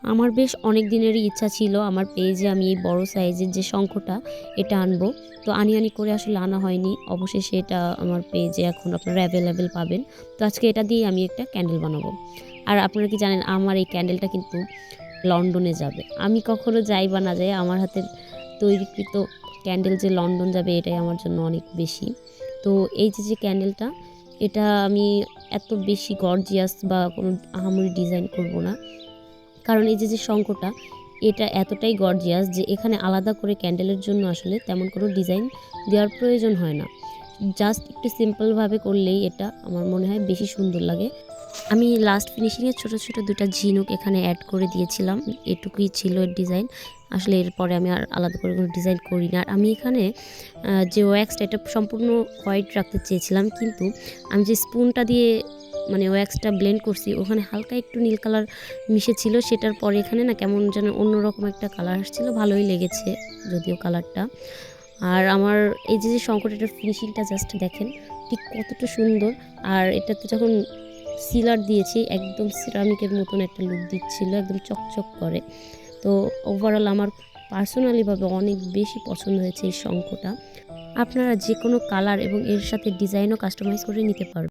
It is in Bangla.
আমার বেশ অনেক দিনেরই ইচ্ছা ছিল আমার পেজে আমি এই বড় সাইজের যে শঙ্খটা এটা আনবো। তো আনি করে আসলে আনা হয়নি। অবশেষে এটা আমার পেজে এখন আপনারা অ্যাভেলেবেল পাবেন। তো আজকে এটা দিয়ে আমি একটা ক্যান্ডেল বানাবো। আর আপনারা কি জানেন আমার এই ক্যান্ডেলটা কিন্তু লন্ডনে যাবে। আমি কখনো যাই বা না যাই আমার হাতের তৈরিকৃত ক্যান্ডেল যে লন্ডন যাবে এটাই আমার জন্য অনেক বেশি। তো এই যে ক্যান্ডেলটা এটা আমি এত বেশি গর্জিয়াস বা কোনো আহামরি ডিজাইন করব না। কারণ এই যে শঙ্খটা এটা এতটাই গর্জিয়াস যে এখানে আলাদা করে ক্যান্ডেলের জন্য আসলে তেমন কোনো ডিজাইন দেওয়ার প্রয়োজন হয় না। জাস্ট একটু সিম্পলভাবে করলেই এটা আমার মনে হয় বেশি সুন্দর লাগে। আমি লাস্ট ফিনিশিংয়ে ছোট ছোট দুটা ঝিনুক এখানে অ্যাড করে দিয়েছিলাম। এটুকুই ছিল ডিজাইন। আসলে এরপরে আমি আর আলাদা করে কোনো ডিজাইন করি না। আর আমি এখানে যে ওয়্যাক্সটা এটা সম্পূর্ণ হোয়াইট রাখতে চেয়েছিলাম, কিন্তু আমি যে স্পুনটা দিয়ে মানে ওয়্যাক্সটা ব্লেন্ড করছি ওখানে হালকা একটু নীল কালার মিশেছিল। সেটার পরে এখানে না কেমন যেন অন্যরকম একটা কালার আসছিল, ভালোই লেগেছে যদিও কালারটা। আর আমার এই যে শঙ্কর এটার ফিনিশিংটা জাস্ট দেখেন ঠিক কতটা সুন্দর। আর এটাতে যখন সিলার দিয়েছি একদম সিরামিকের মতন একটা লুক দিচ্ছিল, একদম চকচক করে। তো ওভারঅল আমার পার্সোনালিভাবে অনেক বেশি পছন্দ হয়েছে এই শঙ্খটা। আপনারা যে কোনো কালার এবং এর সাথে ডিজাইনও কাস্টমাইজ করে নিতে পারবেন।